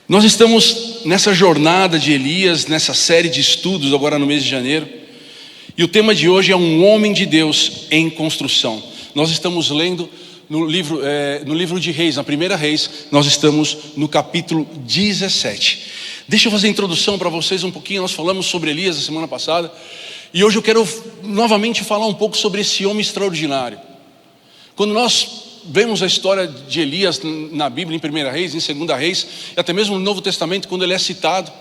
Nós estamos nessa jornada de Elias, nessa série de estudos agora no mês de janeiro. E o tema de hoje é um homem de Deus em construção. Nós estamos lendo no livro de Reis, na primeira Reis, nós estamos no capítulo 17. Deixa eu fazer a introdução para vocês um pouquinho. Nós falamos sobre Elias a semana passada. E hoje eu quero novamente falar um pouco sobre esse homem extraordinário. Quando nós vemos a história de Elias na Bíblia, em primeira Reis, em segunda Reis, e até mesmo no Novo Testamento, quando ele é citado,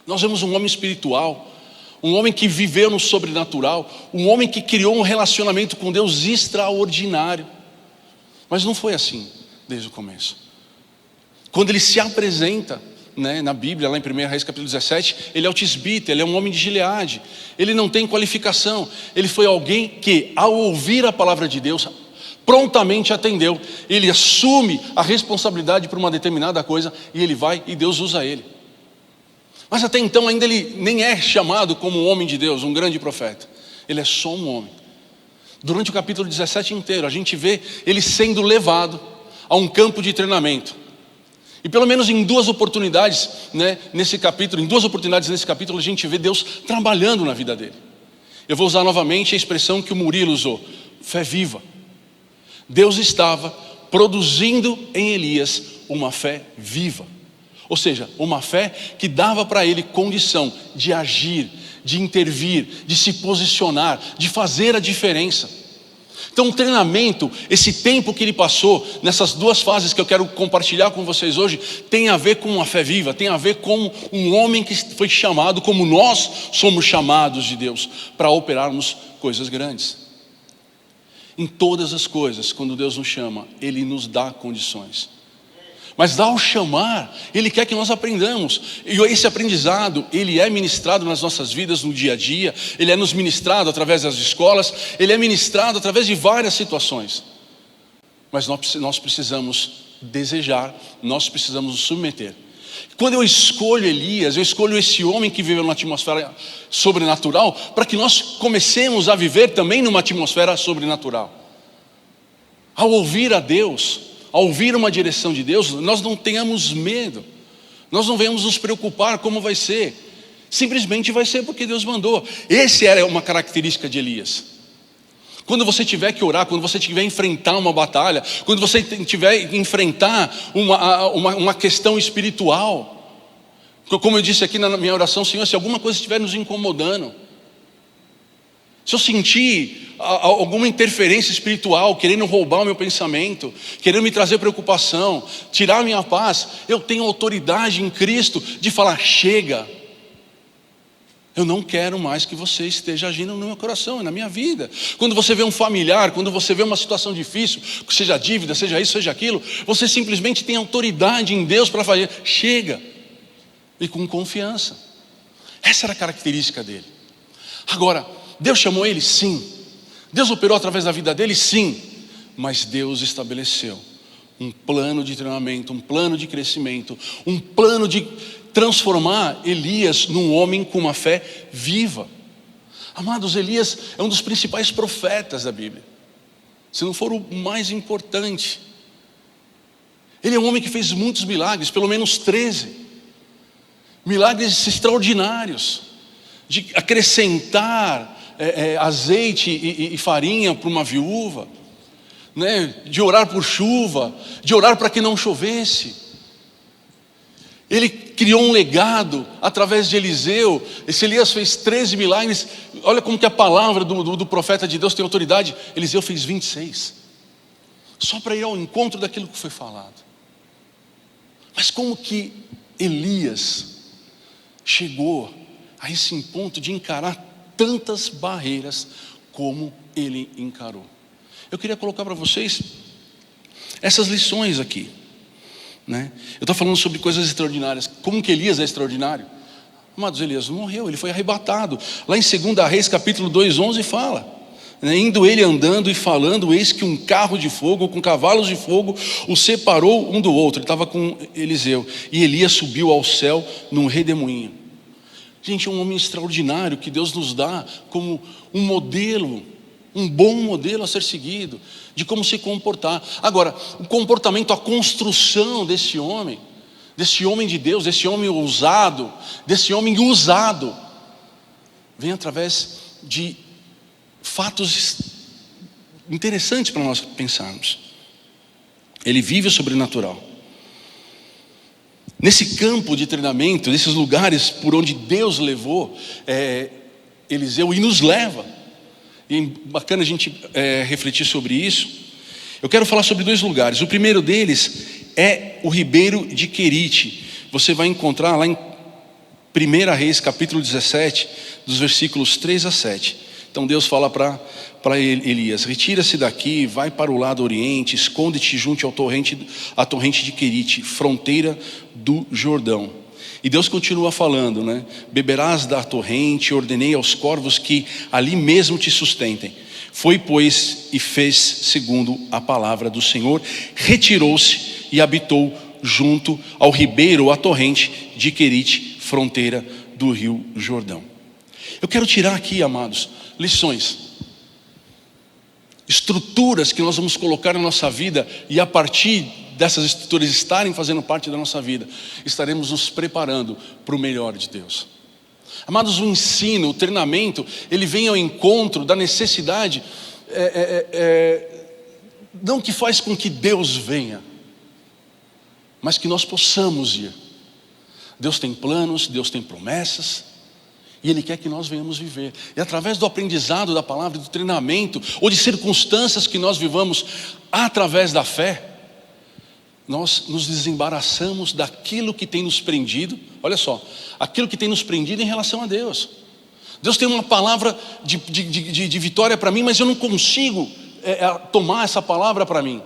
nós vemos um homem espiritual, um homem que viveu no sobrenatural, um homem que criou um relacionamento com Deus extraordinário. Mas não foi assim desde o começo. Quando ele se apresenta, na Bíblia, lá em 1 Reis capítulo 17, ele é o tisbita, ele é um homem de Gileade, ele não tem qualificação, ele foi alguém que, ao ouvir a palavra de Deus, prontamente atendeu. Ele assume a responsabilidade por uma determinada coisa e ele vai e Deus usa ele. Mas até então ainda ele nem é chamado como um homem de Deus, um grande profeta. Ele é só um homem. Durante o capítulo 17 inteiro a gente vê ele sendo levado a um campo de treinamento. E pelo menos em duas oportunidades, nesse capítulo a gente vê Deus trabalhando na vida dele. Eu vou usar novamente a expressão que o Murilo usou: fé viva. Deus estava produzindo em Elias uma fé viva. Ou seja, uma fé que dava para ele condição de agir, de intervir, de se posicionar, de fazer a diferença. Então o treinamento, esse tempo que ele passou, nessas duas fases que eu quero compartilhar com vocês hoje, tem a ver com uma fé viva, tem a ver com um homem que foi chamado, como nós somos chamados de Deus, para operarmos coisas grandes. Em todas as coisas, quando Deus nos chama, Ele nos dá condições. Mas ao chamar, Ele quer que nós aprendamos. E esse aprendizado, ele é ministrado nas nossas vidas no dia a dia. Ele é nos ministrado através das escolas. Ele é ministrado através de várias situações. Mas nós precisamos desejar, nós precisamos nos submeter. Quando eu escolho Elias, eu escolho esse homem que viveu numa atmosfera sobrenatural, para que nós comecemos a viver também numa atmosfera sobrenatural. Ao ouvir a Deus, ao ouvir uma direção de Deus, nós não tenhamos medo, nós não venhamos nos preocupar como vai ser, simplesmente vai ser porque Deus mandou. Essa era uma característica de Elias. Quando você tiver que orar, quando você tiver que enfrentar uma batalha, quando você tiver que enfrentar uma questão espiritual, como eu disse aqui na minha oração: Senhor, se alguma coisa estiver nos incomodando, se eu sentir alguma interferência espiritual, querendo roubar o meu pensamento, querendo me trazer preocupação, tirar a minha paz, eu tenho autoridade em Cristo de falar: chega. Eu não quero mais que você esteja agindo no meu coração e na minha vida. Quando você vê um familiar, quando você vê uma situação difícil, seja dívida, seja isso, seja aquilo, você simplesmente tem autoridade em Deus para fazer: chega. E com confiança. Essa era a característica dele. Agora, Deus chamou ele? Sim. Deus operou através da vida dele? Sim. Mas Deus estabeleceu um plano de treinamento, um plano de crescimento, um plano de transformar Elias num homem com uma fé viva. Amados, Elias é um dos principais profetas da Bíblia, se não for o mais importante. Ele é um homem que fez muitos milagres, pelo menos 13 milagres extraordinários, de acrescentar azeite e farinha para uma viúva, de orar por chuva, de orar para que não chovesse. Ele criou um legado através de Eliseu. Esse Elias fez 13 milagres. Olha como que a palavra do profeta de Deus tem autoridade. Eliseu fez 26. Só para ir ao encontro daquilo que foi falado. Mas como que Elias chegou a esse ponto de encarar tantas barreiras como ele encarou? Eu queria colocar para vocês essas lições aqui. Eu estou falando sobre coisas extraordinárias. Como que Elias é extraordinário? Amados, Elias não morreu, ele foi arrebatado. Lá em 2 Reis capítulo 2:11 fala: indo ele andando e falando, eis que um carro de fogo com cavalos de fogo o separou um do outro. Ele estava com Eliseu. E Elias subiu ao céu num redemoinho. Gente, é um homem extraordinário que Deus nos dá como um modelo, um bom modelo a ser seguido, de como se comportar. Agora, o comportamento, a construção desse homem, desse homem de Deus, desse homem ousado, desse homem usado, vem através de fatos interessantes para nós pensarmos. Ele vive o sobrenatural. Nesse campo de treinamento, nesses lugares por onde Deus levou Eliseu e nos leva, e é bacana a gente refletir sobre isso. Eu quero falar sobre 2 lugares. O primeiro deles é o ribeiro de Querite. Você vai encontrar lá em 1 Reis, capítulo 17, dos versículos 3 a 7. Então Deus fala para Elias: retira-se daqui, vai para o lado oriente, esconde-te junto à torrente de Querite, fronteira do Jordão. E Deus continua falando, né? Beberás da torrente, ordenei aos corvos que ali mesmo te sustentem. Foi, pois, e fez segundo a palavra do Senhor, retirou-se e habitou junto ao ribeiro, à torrente de Querite, fronteira do rio Jordão. Eu quero tirar aqui, amados, lições, estruturas que nós vamos colocar na nossa vida, e a partir dessas estruturas estarem fazendo parte da nossa vida, estaremos nos preparando para o melhor de Deus. Amados, o ensino, o treinamento, ele vem ao encontro da necessidade, não que faz com que Deus venha, mas que nós possamos ir. Deus tem planos, Deus tem promessas, e Ele quer que nós venhamos viver. E através do aprendizado da palavra, do treinamento, ou de circunstâncias que nós vivamos através da fé, nós nos desembaraçamos daquilo que tem nos prendido. Olha só, aquilo que tem nos prendido em relação a Deus. Deus tem uma palavra de vitória para mim, mas eu não consigo tomar essa palavra para mim.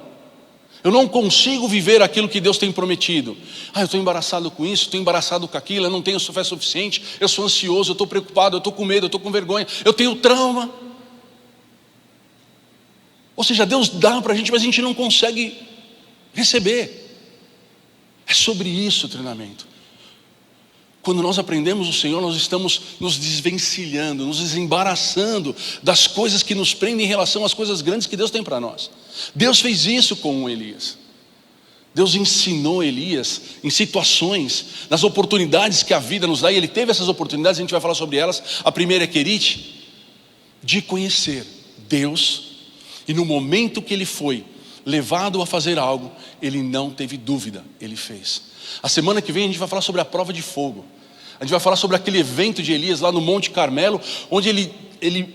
Eu não consigo viver aquilo que Deus tem prometido. Eu estou embaraçado com isso, estou embaraçado com aquilo, eu não tenho fé suficiente, eu sou ansioso, eu estou preocupado, eu estou com medo, eu estou com vergonha, eu tenho trauma. Ou seja, Deus dá para a gente, mas a gente não consegue receber. É sobre isso o treinamento. Quando nós aprendemos o Senhor, nós estamos nos desvencilhando, nos desembaraçando das coisas que nos prendem em relação às coisas grandes que Deus tem para nós. Deus fez isso com Elias. Deus ensinou Elias em situações, nas oportunidades que a vida nos dá, e ele teve essas oportunidades, a gente vai falar sobre elas. A primeira é Querite, de conhecer Deus, e no momento que ele foi levado a fazer algo, ele não teve dúvida, ele fez. A semana que vem a gente vai falar sobre a prova de fogo. A gente vai falar sobre aquele evento de Elias lá no Monte Carmelo, onde ele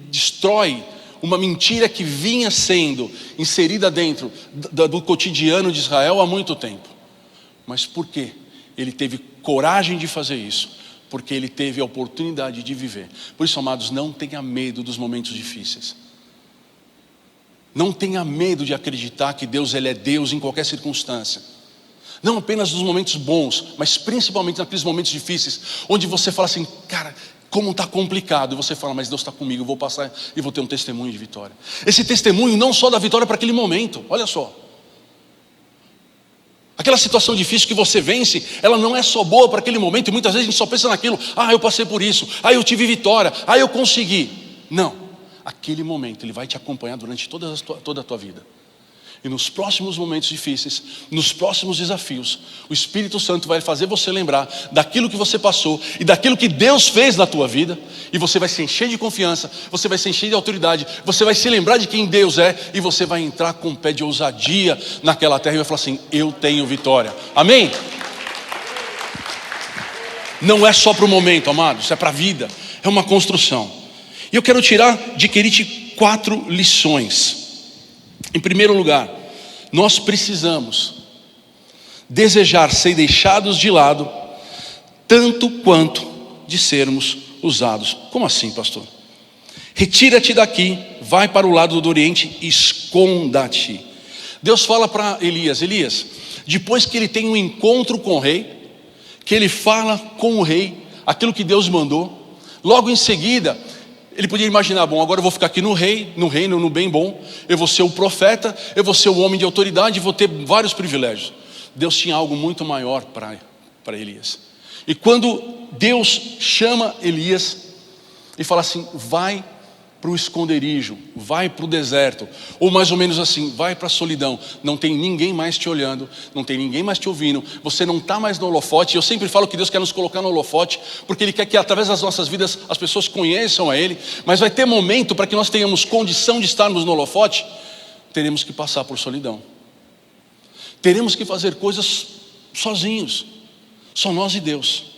destrói uma mentira que vinha sendo inserida dentro do cotidiano de Israel há muito tempo. Mas por quê? Ele teve coragem de fazer isso, porque ele teve a oportunidade de viver. Por isso, amados, não tenha medo dos momentos difíceis. Não tenha medo de acreditar que Deus, Ele é Deus em qualquer circunstância. Não apenas nos momentos bons, mas principalmente naqueles momentos difíceis, onde você fala assim: cara, como está complicado. E você fala: mas Deus está comigo, eu vou passar e vou ter um testemunho de vitória. Esse testemunho não só da vitória para aquele momento, olha só. Aquela situação difícil que você vence, ela não é só boa para aquele momento, e muitas vezes a gente só pensa naquilo: eu passei por isso, eu tive vitória, eu consegui. Não. Aquele momento, ele vai te acompanhar durante toda a tua vida. E nos próximos momentos difíceis, nos próximos desafios, o Espírito Santo vai fazer você lembrar daquilo que você passou e daquilo que Deus fez na tua vida. E você vai se encher de confiança, você vai se encher de autoridade, você vai se lembrar de quem Deus é, e você vai entrar com um pé de ousadia naquela terra e vai falar assim: eu tenho vitória. Amém? Não é só para o momento, amados, isso é para a vida, é uma construção. E eu quero tirar de Querite 4 lições. Em primeiro lugar, nós precisamos desejar ser deixados de lado, tanto quanto de sermos usados. Como assim, pastor? Retira-te daqui, vai para o lado do oriente e esconda-te. Deus fala para Elias: Elias, depois que ele tem um encontro com o rei, que ele fala com o rei aquilo que Deus mandou, logo em seguida ele podia imaginar: bom, agora eu vou ficar aqui no reino, no bem bom, eu vou ser o profeta, eu vou ser o homem de autoridade, vou ter vários privilégios. Deus tinha algo muito maior para Elias. E quando Deus chama Elias e fala assim: vai para o esconderijo, vai para o deserto, ou mais ou menos assim, vai para a solidão, não tem ninguém mais te olhando, não tem ninguém mais te ouvindo, você não está mais no holofote. Eu sempre falo que Deus quer nos colocar no holofote, porque Ele quer que através das nossas vidas as pessoas conheçam a Ele, mas vai ter momento para que nós tenhamos condição de estarmos no holofote, teremos que passar por solidão, teremos que fazer coisas sozinhos, só nós e Deus.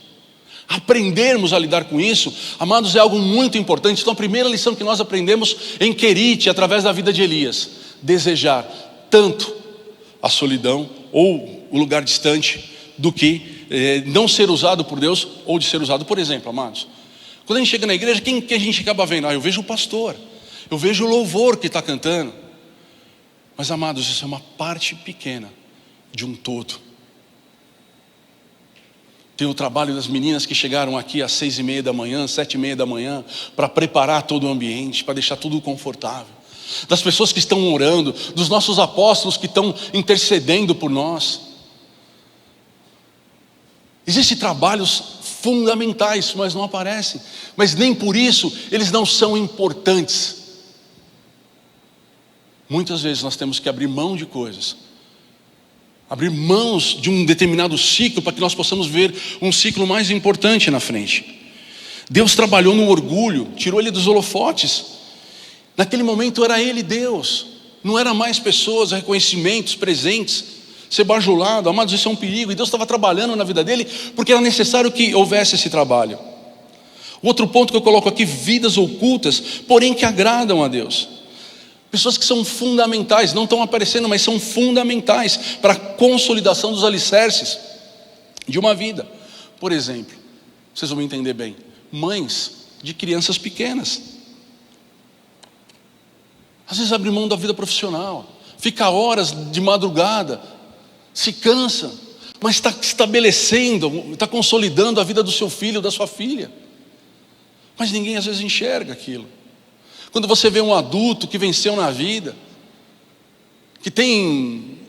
Aprendermos a lidar com isso, amados, é algo muito importante. Então a primeira lição que nós aprendemos em Querite, através da vida de Elias: desejar tanto a solidão ou o lugar distante, do que não ser usado por Deus ou de ser usado. Por exemplo, amados, quando a gente chega na igreja, quem que a gente acaba vendo? Eu vejo o pastor, eu vejo o louvor que está cantando. Mas, amados, isso é uma parte pequena de um todo. Tem o trabalho das meninas que chegaram aqui às 6:30 da manhã, 7:30 da manhã, para preparar todo o ambiente, para deixar tudo confortável. Das pessoas que estão orando, dos nossos apóstolos que estão intercedendo por nós. Existem trabalhos fundamentais, mas não aparecem. Mas nem por isso eles não são importantes. Muitas vezes nós temos que abrir mão de coisas, abrir mãos de um determinado ciclo, para que nós possamos ver um ciclo mais importante na frente. Deus trabalhou no orgulho, tirou ele dos holofotes. Naquele momento era ele Deus, não era mais pessoas, reconhecimentos, presentes, ser bajulado. Amados, isso é um perigo, e Deus estava trabalhando na vida dele, porque era necessário que houvesse esse trabalho. O outro ponto que eu coloco aqui: vidas ocultas, porém que agradam a Deus. Pessoas que são fundamentais, não estão aparecendo, mas são fundamentais para a consolidação dos alicerces de uma vida. Por exemplo, vocês vão me entender bem, mães de crianças pequenas. Às vezes abre mão da vida profissional, fica horas de madrugada, se cansa, mas está estabelecendo, está consolidando a vida do seu filho, da sua filha. Mas ninguém às vezes enxerga aquilo. Quando você vê um adulto que venceu na vida, que tem,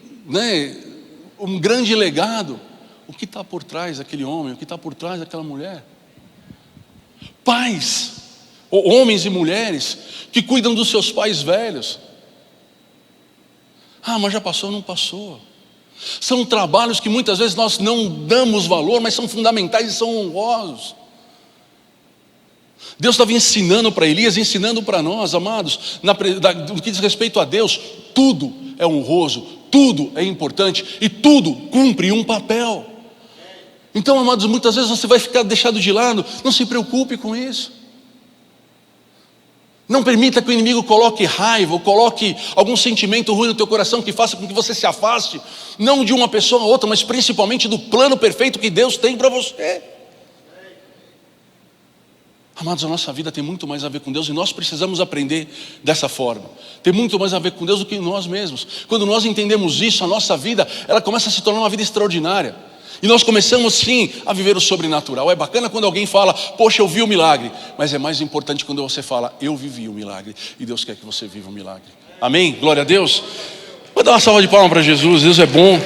um grande legado, o que está por trás daquele homem, o que está por trás daquela mulher? Pais, ou homens e mulheres, que cuidam dos seus pais velhos. Mas já passou? Não passou. São trabalhos que muitas vezes nós não damos valor, mas são fundamentais e são honrosos. Deus estava ensinando para Elias, ensinando para nós, amados, no que diz respeito a Deus, tudo é honroso, tudo é importante e tudo cumpre um papel. Então, amados, muitas vezes você vai ficar deixado de lado. Não se preocupe com isso. Não permita que o inimigo coloque raiva ou coloque algum sentimento ruim no teu coração que faça com que você se afaste, não de uma pessoa a outra, mas principalmente do plano perfeito que Deus tem para você. Amados, a nossa vida tem muito mais a ver com Deus, e nós precisamos aprender dessa forma. Tem muito mais a ver com Deus do que nós mesmos. Quando nós entendemos isso, a nossa vida, ela começa a se tornar uma vida extraordinária. E nós começamos sim a viver o sobrenatural. É bacana quando alguém fala: poxa, eu vi o milagre. Mas é mais importante quando você fala: eu vivi o milagre. E Deus quer que você viva o milagre. Amém? Glória a Deus. Vou dar uma salva de palmas para Jesus. Deus é bom.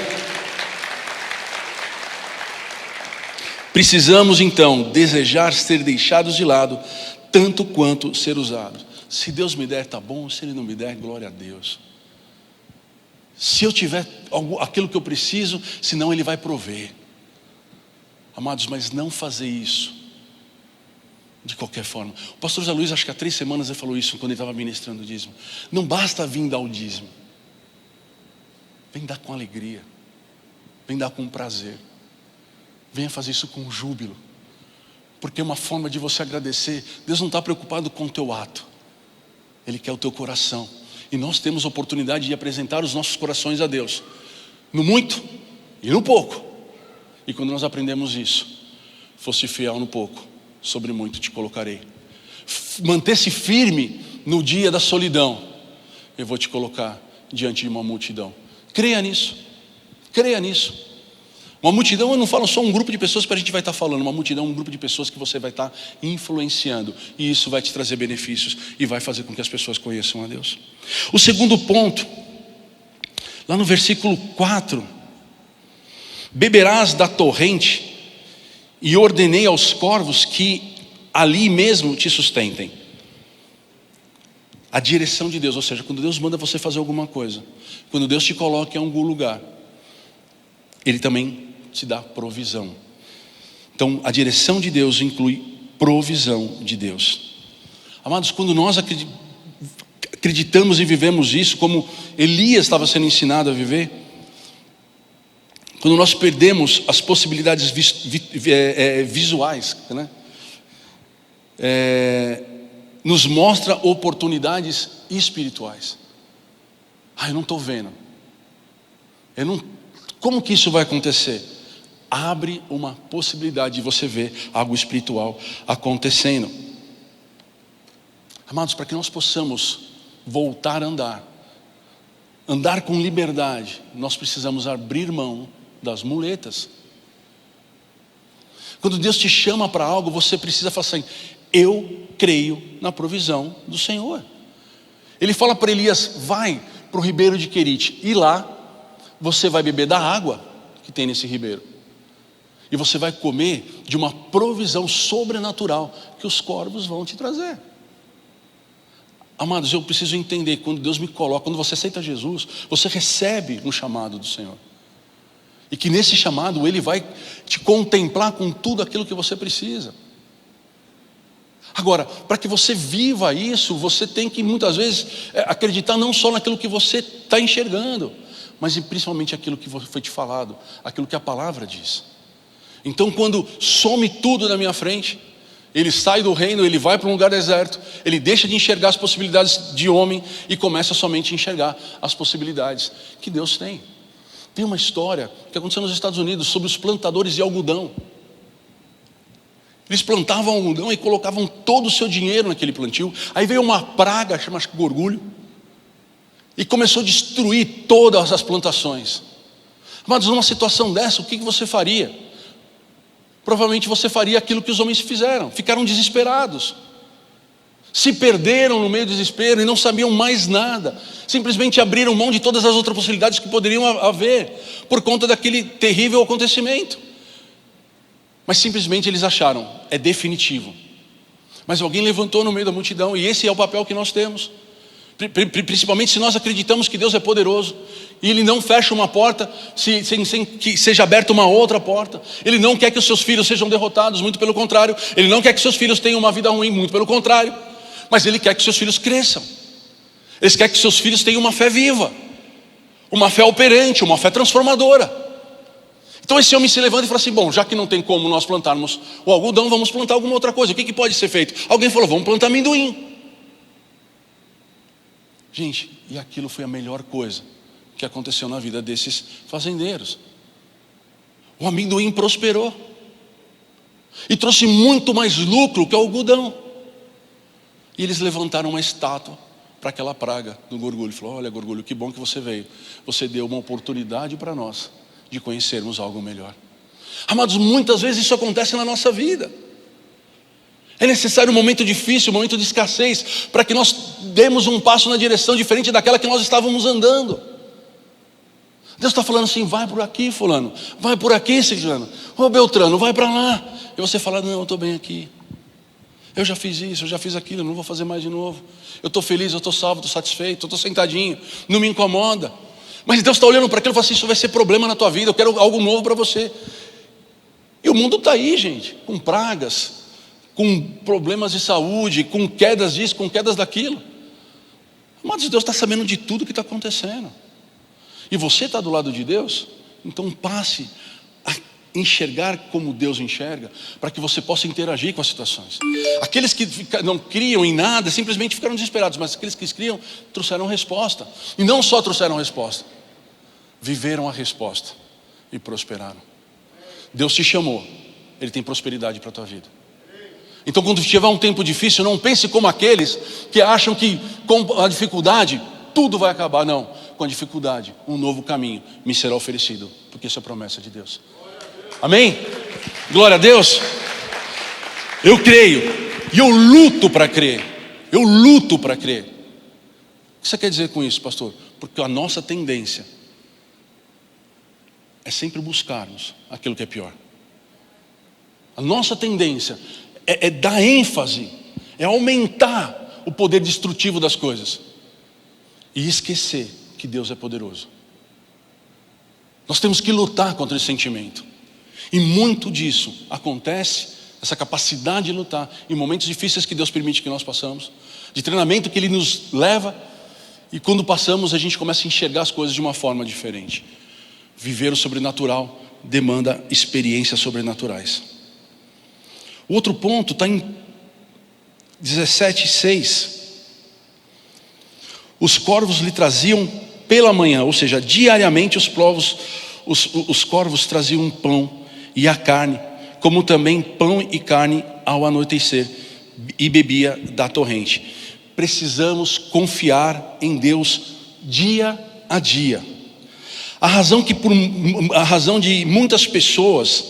Precisamos então desejar ser deixados de lado, tanto quanto ser usados. Se Deus me der, está bom. Se Ele não me der, glória a Deus. Se eu tiver aquilo que eu preciso, senão Ele vai prover. Amados, mas não fazer isso de qualquer forma. O pastor José Luiz, acho que há 3 semanas ele falou isso, quando ele estava ministrando o dízimo. Não basta vir dar o dízimo, vem dar com alegria, vem dar com prazer. Venha fazer isso com júbilo, porque é uma forma de você agradecer. Deus não está preocupado com o teu ato, Ele quer o teu coração. E nós temos a oportunidade de apresentar os nossos corações a Deus, no muito e no pouco. E quando nós aprendemos isso: fosse fiel no pouco, sobre muito te colocarei. Manter-se firme no dia da solidão, eu vou te colocar diante de uma multidão. Creia nisso, creia nisso. Uma multidão, eu não falo só um grupo de pessoas que a gente vai estar falando. Uma multidão é um grupo de pessoas que você vai estar influenciando. E isso vai te trazer benefícios e vai fazer com que as pessoas conheçam a Deus. O segundo ponto, lá no versículo 4: beberás da torrente, e ordenei aos corvos que ali mesmo te sustentem. a direção de Deus, ou seja, quando Deus manda você fazer alguma coisa, quando Deus te coloca em algum lugar, Ele também te dá provisão. Então, a direção de Deus inclui provisão de Deus. Amados, quando nós acreditamos e vivemos isso, como Elias estava sendo ensinado a viver, quando nós perdemos as possibilidades visuais, né? Nos mostra oportunidades espirituais. Eu não estou vendo. Como que isso vai acontecer? Abre uma possibilidade de você ver algo espiritual acontecendo. Amados, para que nós possamos voltar a andar com liberdade, nós precisamos abrir mão das muletas. Quando Deus te chama para algo, você precisa falar assim: eu creio na provisão do Senhor. Ele fala para Elias: vai para o ribeiro de Querite, e lá você vai beber da água que tem nesse ribeiro, e você vai comer de uma provisão sobrenatural que os corvos vão te trazer. Amados, eu preciso entender, quando Deus me coloca, quando você aceita Jesus, você recebe um chamado do Senhor, e que nesse chamado Ele vai te contemplar com tudo aquilo que você precisa. Agora, para que você viva isso, você tem que muitas vezes acreditar não só naquilo que você está enxergando, mas principalmente aquilo que foi te falado, aquilo que a palavra diz. Então, quando some tudo na minha frente, ele sai do reino, ele vai para um lugar deserto, ele deixa de enxergar as possibilidades de homem e começa somente a enxergar as possibilidades que Deus tem. Tem uma história que aconteceu nos Estados Unidos sobre os plantadores de algodão. Eles plantavam algodão e colocavam todo o seu dinheiro naquele plantio. Aí veio uma praga, chama-se gorgulho, e começou a destruir todas as plantações. Mas numa situação dessa, o que você faria? Provavelmente você faria aquilo que os homens fizeram. Ficaram desesperados, se perderam no meio do desespero e não sabiam mais nada. Simplesmente abriram mão de todas as outras possibilidades que poderiam haver, por conta daquele terrível acontecimento. Mas simplesmente eles acharam: é definitivo. Mas alguém levantou no meio da multidão, e esse é o papel que nós temos. Principalmente se nós acreditamos que Deus é poderoso, e Ele não fecha uma porta sem que seja aberta uma outra porta. Ele não quer que os seus filhos sejam derrotados, muito pelo contrário. Ele não quer que seus filhos tenham uma vida ruim, muito pelo contrário. Mas Ele quer que seus filhos cresçam. Ele quer que seus filhos tenham uma fé viva, uma fé operante, uma fé transformadora. Então esse homem se levanta e fala assim: bom, já que não tem como nós plantarmos o algodão, vamos plantar alguma outra coisa. O que pode ser feito? Alguém falou: vamos plantar amendoim. Gente, e aquilo foi a melhor coisa que aconteceu na vida desses fazendeiros. O amendoim prosperou e trouxe muito mais lucro que o algodão. E eles levantaram uma estátua para aquela praga do gorgulho. Falou: olha, gorgulho, que bom que você veio. Você deu uma oportunidade para nós de conhecermos algo melhor. Amados, muitas vezes isso acontece na nossa vida. É necessário um momento difícil, um momento de escassez, para que nós demos um passo na direção diferente daquela que nós estávamos andando. Deus está falando assim: vai por aqui, fulano, vai por aqui, ciclano, ô Beltrano, vai para lá. E você fala: não, eu estou bem aqui, eu já fiz isso, eu já fiz aquilo, eu não vou fazer mais de novo. Eu estou feliz, eu estou salvo, estou satisfeito, eu estou sentadinho, não me incomoda. Mas Deus está olhando para aquilo e fala assim: isso vai ser problema na tua vida, eu quero algo novo para você. E o mundo está aí, gente, com pragas, com problemas de saúde, com quedas disso, com quedas daquilo. Mas Deus está sabendo de tudo que está acontecendo. E você está do lado de Deus? Então passe a enxergar como Deus enxerga, para que você possa interagir com as situações. Aqueles que não criam em nada simplesmente ficaram desesperados, mas aqueles que criam trouxeram resposta. E não só trouxeram resposta, viveram a resposta e prosperaram. Deus te chamou, Ele tem prosperidade para a tua vida. Então, quando tiver um tempo difícil, não pense como aqueles que acham que com a dificuldade tudo vai acabar. Não, com a dificuldade um novo caminho me será oferecido, porque isso é promessa de Deus. Amém? Glória a Deus. Eu creio, e eu luto para crer. Eu luto para crer. O que você quer dizer com isso, pastor? Porque a nossa tendência é sempre buscarmos aquilo que é pior. A nossa tendência é dar ênfase, é aumentar o poder destrutivo das coisas e esquecer que Deus é poderoso. Nós temos que lutar contra esse sentimento. E muito disso acontece, essa capacidade de lutar, em momentos difíceis que Deus permite que nós passamos, de treinamento que Ele nos leva, e quando passamos a gente começa a enxergar as coisas de uma forma diferente. Viver o sobrenatural demanda experiências sobrenaturais. O outro ponto está em 17:6. Os corvos lhe traziam pela manhã, ou seja, diariamente os corvos traziam pão e a carne, como também pão e carne ao anoitecer, e bebia da torrente. Precisamos confiar em Deus dia a dia. A razão de muitas pessoas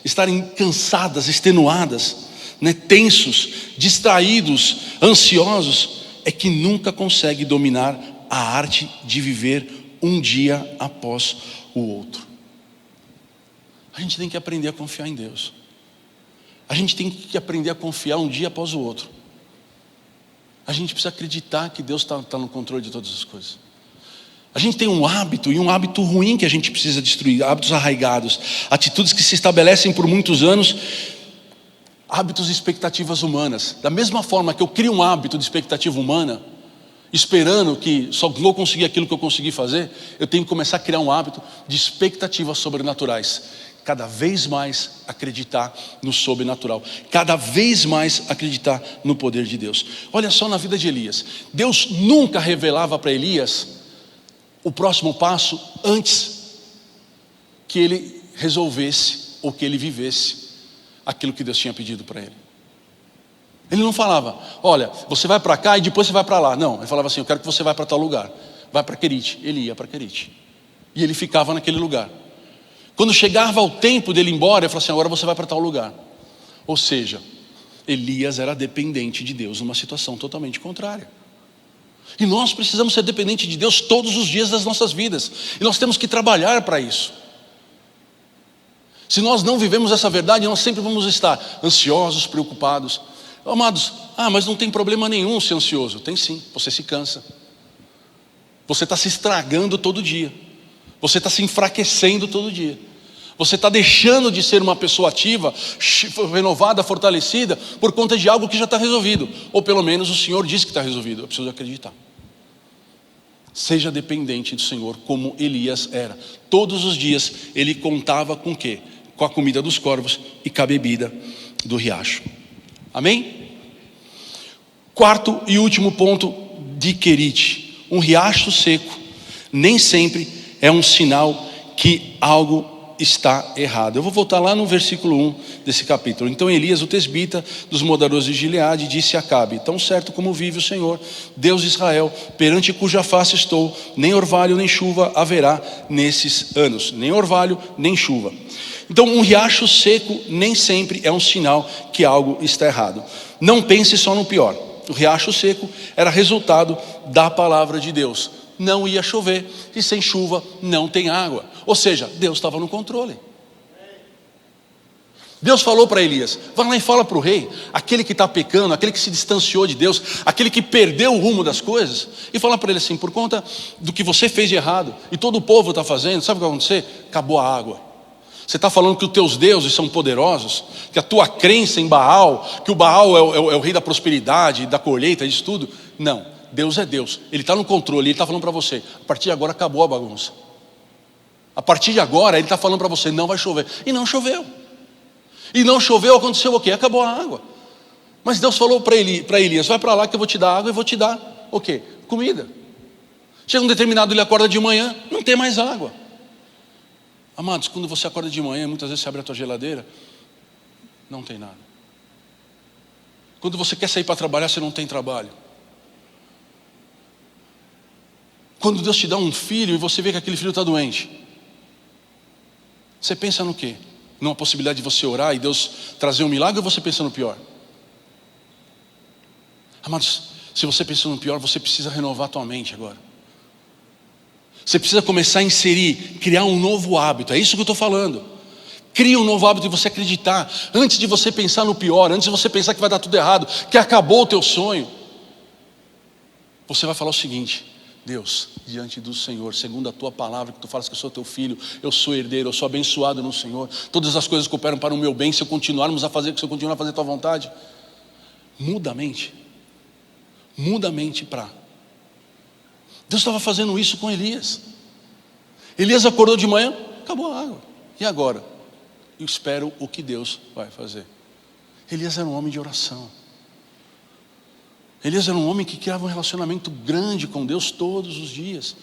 estarem cansadas, extenuadas, tensos, distraídos, ansiosos, é que nunca consegue dominar a arte de viver um dia após o outro. A gente tem que aprender a confiar em Deus. A gente tem que aprender a confiar um dia após o outro. A gente precisa acreditar que Deus está no controle de todas as coisas. A gente tem um hábito, e um hábito ruim que a gente precisa destruir, hábitos arraigados, atitudes que se estabelecem por muitos anos, hábitos e expectativas humanas. Da mesma forma que eu crio um hábito de expectativa humana, esperando que só vou conseguir aquilo que eu consegui fazer, eu tenho que começar a criar um hábito de expectativas sobrenaturais. Cada vez mais acreditar no sobrenatural, cada vez mais acreditar no poder de Deus. Olha só na vida de Elias, Deus nunca revelava para Elias o próximo passo antes que ele resolvesse ou que ele vivesse aquilo que Deus tinha pedido para ele. Ele não falava, olha, você vai para cá e depois você vai para lá. Não, ele falava assim, eu quero que você vá para tal lugar. Vai para Querite. Ele ia para Querite. E ele ficava naquele lugar. Quando chegava o tempo dele ir embora, ele falava assim, agora você vai para tal lugar. Ou seja, Elias era dependente de Deus numa situação totalmente contrária. E nós precisamos ser dependentes de Deus todos os dias das nossas vidas. E nós temos que trabalhar para isso. Se nós não vivemos essa verdade, nós sempre vamos estar ansiosos, preocupados. Amados, mas não tem problema nenhum ser ansioso. Tem sim, você se cansa. Você está se estragando todo dia. Você está se enfraquecendo todo dia. Você está deixando de ser uma pessoa ativa, renovada, fortalecida, por conta de algo que já está resolvido. Ou pelo menos o Senhor diz que está resolvido. Eu preciso acreditar. Seja dependente do Senhor como Elias era. Todos os dias ele contava com o quê? Com a comida dos corvos e com a bebida do riacho. Amém? Quarto e último ponto de Querite. Um riacho seco nem sempre é um sinal que algo está errado. Eu vou voltar lá no versículo 1 desse capítulo. Então Elias, o tesbita dos moradores de Gileade, disse a Acabe, tão certo como vive o Senhor, Deus de Israel, perante cuja face estou, nem orvalho nem chuva haverá nesses anos. Nem orvalho nem chuva. Então um riacho seco nem sempre é um sinal que algo está errado. Não pense só no pior. O riacho seco era resultado da palavra de Deus. Não ia chover, e sem chuva não tem água. Ou seja, Deus estava no controle. Deus falou para Elias, vai lá e fala para o rei, aquele que está pecando, aquele que se distanciou de Deus, aquele que perdeu o rumo das coisas, e fala para ele assim, por conta do que você fez de errado, e todo o povo está fazendo, sabe o que vai acontecer? Acabou a água. Você está falando que os teus deuses são poderosos, que a tua crença em Baal, que o Baal é o rei da prosperidade, da colheita, disso tudo. Não. Deus é Deus, Ele está no controle, Ele está falando para você, a partir de agora acabou a bagunça. A partir de agora Ele está falando para você, não vai chover. E não choveu. E não choveu, aconteceu o quê? Acabou a água. Mas Deus falou para Elias, vai para lá que eu vou te dar água e vou te dar o quê? Comida. Chega um determinado, ele acorda de manhã, não tem mais água. Amados, quando você acorda de manhã, muitas vezes você abre a tua geladeira, não tem nada. Quando você quer sair para trabalhar, você não tem trabalho. Quando Deus te dá um filho e você vê que aquele filho está doente, você pensa no quê? Numa possibilidade de você orar e Deus trazer um milagre, ou você pensa no pior? Amados, se você pensa no pior, você precisa renovar a tua mente agora. Você precisa começar a inserir, criar um novo hábito. É isso que eu estou falando. Cria um novo hábito de você acreditar. Antes de você pensar no pior, antes de você pensar que vai dar tudo errado, que acabou o teu sonho. Você vai falar o seguinte: Deus, diante do Senhor, segundo a tua palavra, que tu falas que eu sou teu filho, eu sou herdeiro, eu sou abençoado no Senhor, todas as coisas cooperam para o meu bem, se eu continuar a fazer tua vontade. Muda a mente. Muda a mente para. Deus estava fazendo isso com Elias. Elias acordou de manhã, acabou a água. E agora? Eu espero o que Deus vai fazer. Elias era um homem de oração. Elias era um homem que criava um relacionamento grande com Deus todos os dias.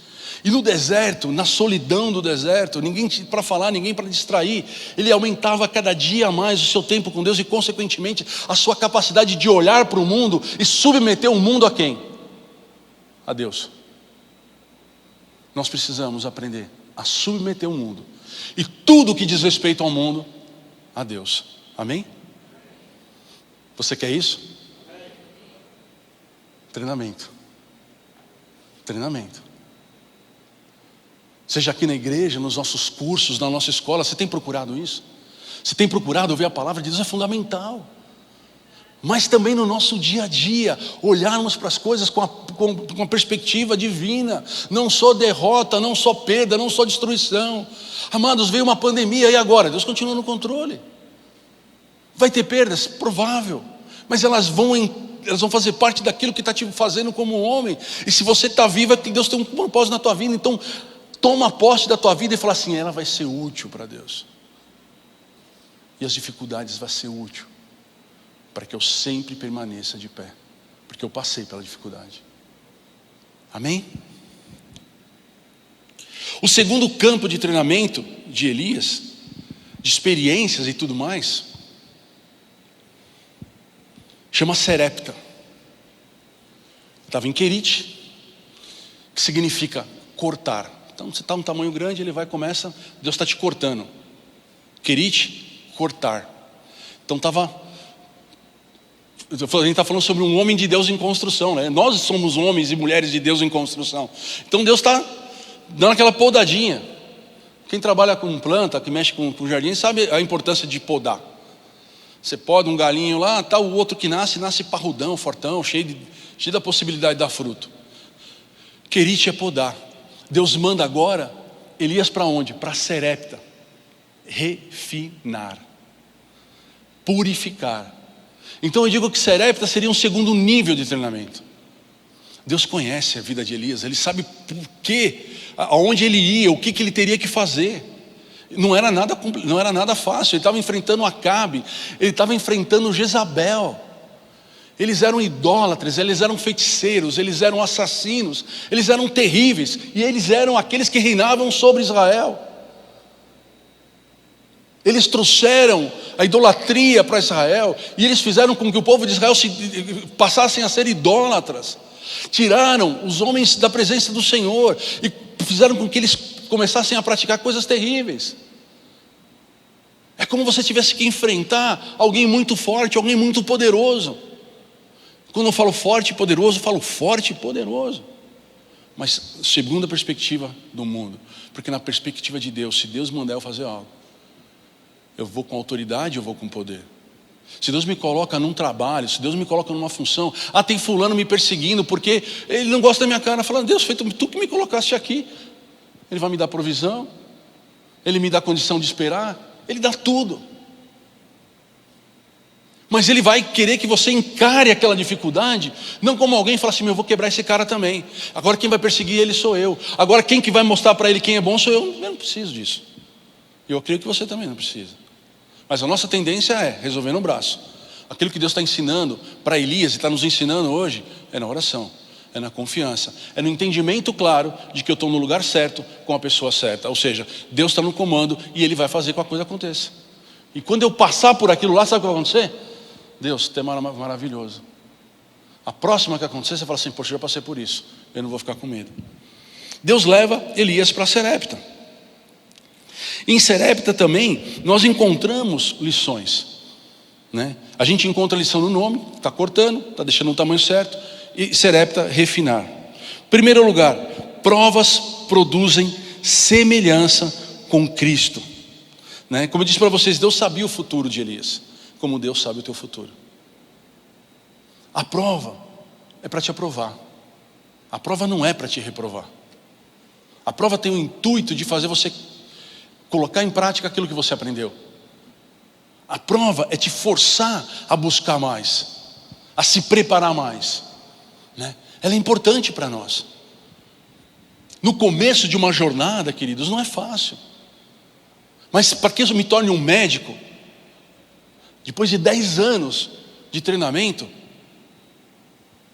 E no deserto, na solidão do deserto, ninguém para falar, ninguém para distrair, ele aumentava cada dia mais o seu tempo com Deus e, consequentemente, a sua capacidade de olhar para o mundo e submeter o mundo a quem? A Deus. Nós precisamos aprender a submeter o mundo e tudo que diz respeito ao mundo a Deus. Amém? Você quer isso? Treinamento. Seja aqui na igreja, nos nossos cursos, na nossa escola, você tem procurado isso? Você tem procurado ouvir a palavra de Deus? É fundamental. Mas também no nosso dia a dia, olharmos para as coisas com a perspectiva divina. Não só derrota, não só perda, não só destruição. Amados, veio uma pandemia, e agora? Deus continua no controle. Vai ter perdas? Provável. Mas elas vão fazer parte daquilo que está te fazendo como homem. E se você está vivo, é que Deus tem um propósito na tua vida. Então, toma posse da tua vida e fala assim: ela vai ser útil para Deus. E as dificuldades vão ser útil para que eu sempre permaneça de pé, porque eu passei pela dificuldade. Amém? O segundo campo de treinamento de Elias, de experiências e tudo mais, chama Serepta. Estava em Querite, que significa cortar. Então você está um tamanho grande, ele começa, Deus está te cortando. Querite, cortar. Então a gente está falando sobre um homem de Deus em construção, né? Nós somos homens e mulheres de Deus em construção. Então Deus está dando aquela podadinha. Quem trabalha com planta, que mexe com jardim, sabe a importância de podar. Você poda um galinho lá, tá, o outro que nasce parrudão, fortão, cheio da possibilidade de dar fruto. Querite é podar. Deus manda agora Elias para onde? Para Serepta. Refinar. Purificar. Então eu digo que Serepta seria um segundo nível de treinamento. Deus conhece a vida de Elias, ele sabe por quê, aonde ele ia, o que ele teria que fazer. Não era nada fácil. Ele estava enfrentando Acabe, ele estava enfrentando Jezabel. Eles eram idólatras, eles eram feiticeiros, eles eram assassinos, eles eram terríveis, e eles eram aqueles que reinavam sobre Israel. Eles trouxeram a idolatria para Israel, e eles fizeram com que o povo de Israel passassem a ser idólatras. Tiraram os homens da presença do Senhor e fizeram com que eles começassem a praticar coisas terríveis. É como você tivesse que enfrentar alguém muito forte, alguém muito poderoso. Quando eu falo forte e poderoso, eu falo forte e poderoso, mas segundo a perspectiva do mundo. Porque na perspectiva de Deus, se Deus mandar eu fazer algo, eu vou com autoridade, eu vou com poder. Se Deus me coloca num trabalho, se Deus me coloca numa função, tem fulano me perseguindo porque ele não gosta da minha cara, falando: Deus, foi tu que me colocaste aqui. Ele vai me dar provisão, ele me dá condição de esperar, ele dá tudo. Mas ele vai querer que você encare aquela dificuldade, não como alguém fala assim: eu vou quebrar esse cara também. Agora quem vai perseguir ele sou eu. Agora quem que vai mostrar para ele quem é bom sou eu. Eu não preciso disso. Eu creio que você também não precisa. Mas a nossa tendência é resolver no braço. Aquilo que Deus está ensinando para Elias e está nos ensinando hoje é na oração, é na confiança, é no entendimento claro de que eu estou no lugar certo com a pessoa certa. Ou seja, Deus está no comando e Ele vai fazer com que a coisa aconteça. E quando eu passar por aquilo lá, sabe o que vai acontecer? Deus, é maravilhoso. A próxima que acontecer, você fala assim: poxa, eu já passei por isso, eu não vou ficar com medo. Deus leva Elias para Serepta. Em Serepta também nós encontramos lições, né? A gente encontra a lição no nome, está cortando, está deixando o tamanho certo. E Serepta, refinar. Primeiro lugar, provas produzem semelhança com Cristo, né? Como eu disse para vocês, Deus sabia o futuro de Elias, como Deus sabe o teu futuro. A prova é para te aprovar. A prova não é para te reprovar. A prova tem o intuito de fazer você colocar em prática aquilo que você aprendeu. A prova é te forçar a buscar mais, a se preparar mais, né? Ela é importante para nós. No começo de uma jornada, queridos, não é fácil. Mas para que eu me torne um médico, depois de 10 anos de treinamento,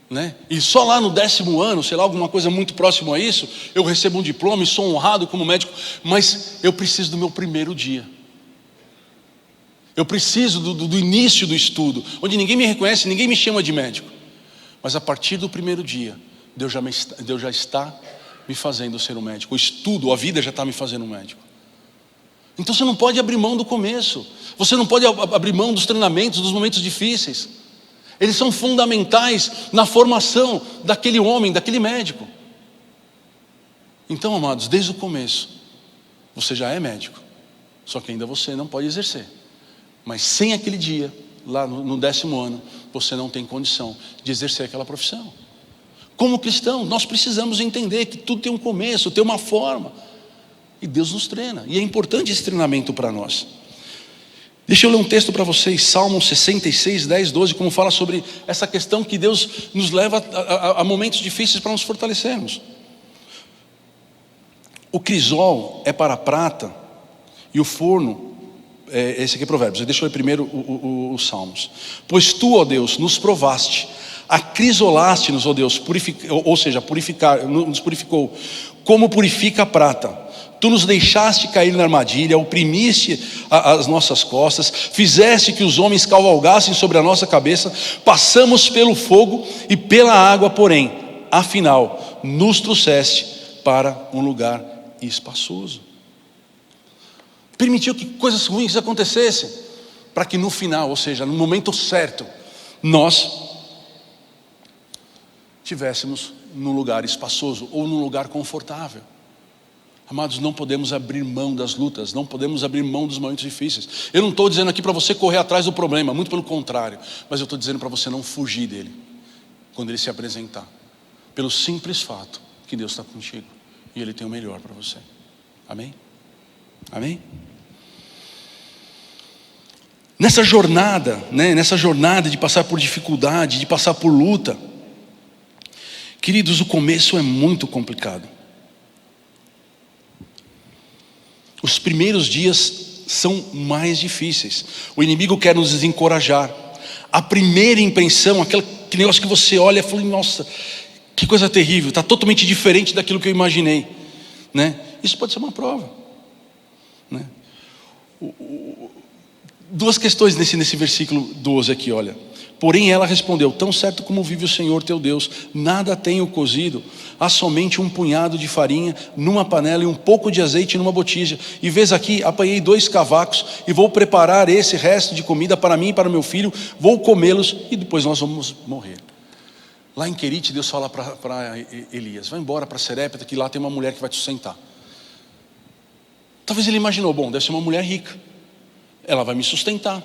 né? E só lá no 10º ano, sei lá, alguma coisa muito próximo a isso, eu recebo um diploma e sou honrado como médico. Mas eu preciso do meu primeiro dia. Eu preciso do início do estudo, onde ninguém me reconhece, ninguém me chama de médico. Mas a partir do primeiro dia, Deus já está me fazendo ser um médico. O estudo, a vida já está me fazendo um médico. Então você não pode abrir mão do começo. Você não pode abrir mão dos treinamentos, dos momentos difíceis. Eles são fundamentais na formação daquele homem, daquele médico. Então, amados, desde o começo, você já é médico. Só que ainda você não pode exercer. Mas sem aquele dia, lá no 10º ano, você não tem condição de exercer aquela profissão. Como cristão, nós precisamos entender que tudo tem um começo, tem uma forma. E Deus nos treina. E é importante esse treinamento para nós. Deixa eu ler um texto para vocês, Salmo 66, 10, 12, como fala sobre essa questão que Deus nos leva a momentos difíceis para nos fortalecermos. O crisol é para a prata e o forno, esse aqui é Provérbios, deixa eu ler primeiro os Salmos. Pois tu, ó Deus, nos provaste, acrisolaste-nos, ó Deus, nos purificou, como purifica a prata. Tu nos deixaste cair na armadilha, oprimiste as nossas costas, fizeste que os homens cavalgassem sobre a nossa cabeça, passamos pelo fogo e pela água, porém, afinal, nos trouxeste para um lugar espaçoso. Permitiu que coisas ruins acontecessem, para que no final, ou seja, no momento certo, nós estivéssemos num lugar espaçoso ou num lugar confortável. Amados, não podemos abrir mão das lutas, não podemos abrir mão dos momentos difíceis. Eu não estou dizendo aqui para você correr atrás do problema, muito pelo contrário. Mas eu estou dizendo para você não fugir dele, quando ele se apresentar. Pelo simples fato que Deus está contigo e Ele tem o melhor para você. Amém? Amém? Nessa jornada, né, nessa jornada de passar por dificuldade, de passar por luta, queridos, o começo é muito complicado. Os primeiros dias são mais difíceis. O inimigo quer nos desencorajar. A primeira impressão, aquele negócio que você olha e fala, nossa, que coisa terrível, está totalmente diferente daquilo que eu imaginei, né? Isso pode ser uma prova, né? Duas questões nesse versículo 12 aqui, olha. Porém ela respondeu, tão certo como vive o Senhor teu Deus, nada tenho cozido, há somente um punhado de farinha numa panela e um pouco de azeite numa botija. E vês aqui, apanhei 2 cavacos e vou preparar esse resto de comida para mim e para meu filho, vou comê-los e depois nós vamos morrer. Lá em Querite, Deus fala para Elias, vai embora para Serepta, que lá tem uma mulher que vai te sustentar. Talvez ele imaginou, bom, deve ser uma mulher rica, ela vai me sustentar.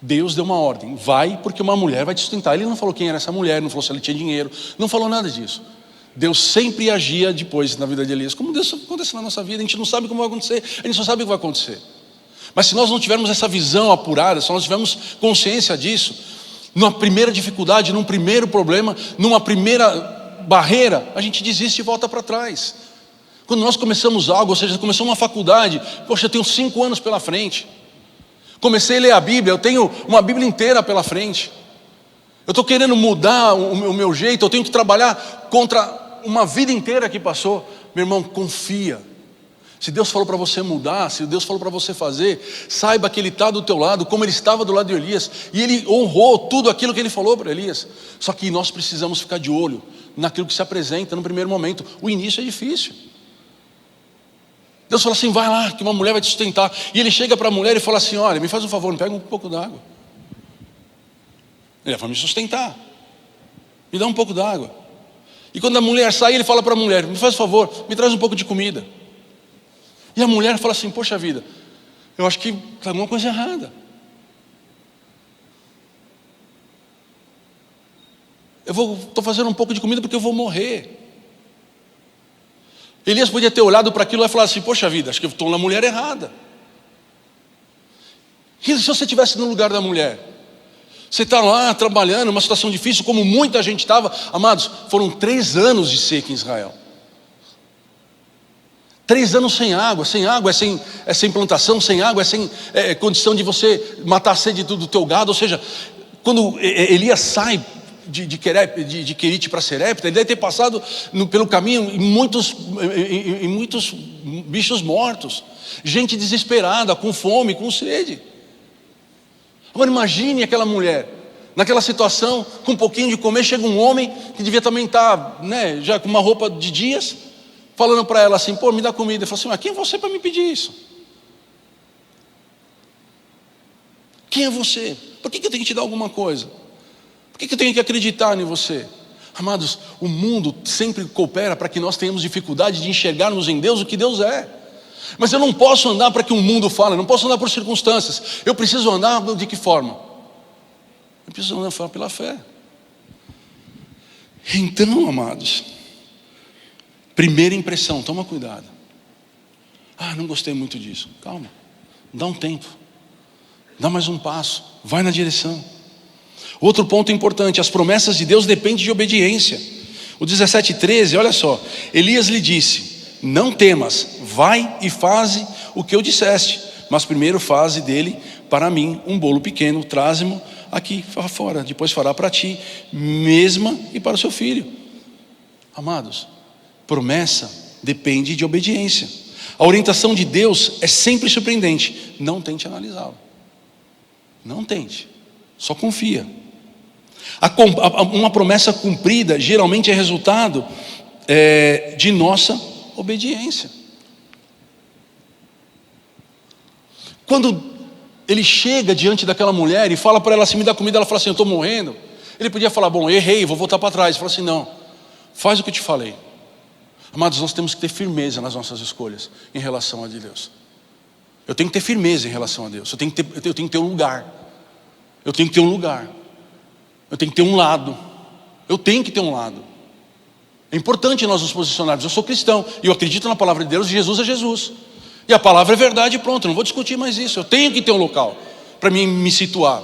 Deus deu uma ordem, vai porque uma mulher vai te sustentar. Ele não falou quem era essa mulher, não falou se ela tinha dinheiro, não falou nada disso. Deus sempre agia depois na vida de Elias, como Deus acontece na nossa vida. A gente não sabe como vai acontecer, a gente só sabe o que vai acontecer. Mas se nós não tivermos essa visão apurada, se nós tivermos consciência disso, numa primeira dificuldade, num primeiro problema, numa primeira barreira, a gente desiste e volta para trás. Quando nós começamos algo, ou seja, começamos uma faculdade, poxa, eu tenho 5 anos pela frente. Comecei a ler a Bíblia, eu tenho uma Bíblia inteira pela frente. Eu estou querendo mudar o meu jeito, eu tenho que trabalhar contra uma vida inteira que passou. Meu irmão, confia. Se Deus falou para você mudar, se Deus falou para você fazer, saiba que Ele está do teu lado, como Ele estava do lado de Elias. E Ele honrou tudo aquilo que Ele falou para Elias. Só que nós precisamos ficar de olho naquilo que se apresenta no primeiro momento. O início é difícil. Deus fala assim, vai lá, que uma mulher vai te sustentar. E ele chega para a mulher e fala assim, olha, me faz um favor, me pega um pouco d'água. Ele vai me sustentar, me dá um pouco d'água. E quando a mulher sai, ele fala para a mulher, me faz um favor, me traz um pouco de comida. E a mulher fala assim, poxa vida, eu acho que está alguma coisa errada. estou fazendo um pouco de comida porque eu vou morrer. Elias podia ter olhado para aquilo e falado assim: poxa vida, acho que eu estou na mulher errada. E se você estivesse no lugar da mulher? Você está lá trabalhando, uma situação difícil, como muita gente estava. Amados, foram 3 anos de seca em Israel. 3 anos sem água é sem plantação, sem água, é sem condição de você matar a sede do teu gado. Ou seja, quando Elias sai de Querite para Serepta, ele deve ter passado pelo caminho em muitos bichos mortos, gente desesperada, com fome, com sede. Agora imagine aquela mulher, naquela situação, com um pouquinho de comer, chega um homem que devia também estar, já com uma roupa de dias, falando para ela assim: pô, me dá comida. Ele falou assim: mas quem é você para me pedir isso? Quem é você? Por que eu tenho que te dar alguma coisa? Por que eu tenho que acreditar em você? Amados, o mundo sempre coopera para que nós tenhamos dificuldade de enxergarmos em Deus o que Deus é. Mas eu não posso andar para que o mundo fale, eu não posso andar por circunstâncias. Eu preciso andar de que forma? Eu preciso andar pela fé. Então, amados, primeira impressão, toma cuidado. Não gostei muito disso. Calma, dá um tempo, dá mais um passo, vai na direção. Outro ponto importante: as promessas de Deus dependem de obediência. O 17:13, olha só. Elias lhe disse: não temas, vai e faze o que eu disseste, mas primeiro faze dele para mim um bolo pequeno, traze-mo aqui fora, depois fará para ti mesma e para o seu filho. Amados, promessa depende de obediência. A orientação de Deus é sempre surpreendente. Não tente analisá-lo, não tente, só confia. Uma promessa cumprida geralmente é resultado de nossa obediência. Quando ele chega diante daquela mulher e fala para ela assim: me dá comida, ela fala assim: eu estou morrendo. Ele podia falar: bom, errei, vou voltar para trás. Ele fala assim: não, faz o que eu te falei. Amados, nós temos que ter firmeza nas nossas escolhas em relação a Deus. Eu tenho que ter firmeza em relação a Deus. Eu tenho que ter um lugar. Eu tenho que ter um lugar. Eu tenho que ter um lado. Eu tenho que ter um lado. É importante nós nos posicionarmos. Eu sou cristão e eu acredito na palavra de Deus. Jesus é Jesus. E a palavra é verdade e pronto. Eu não vou discutir mais isso. Eu tenho que ter um local para me situar.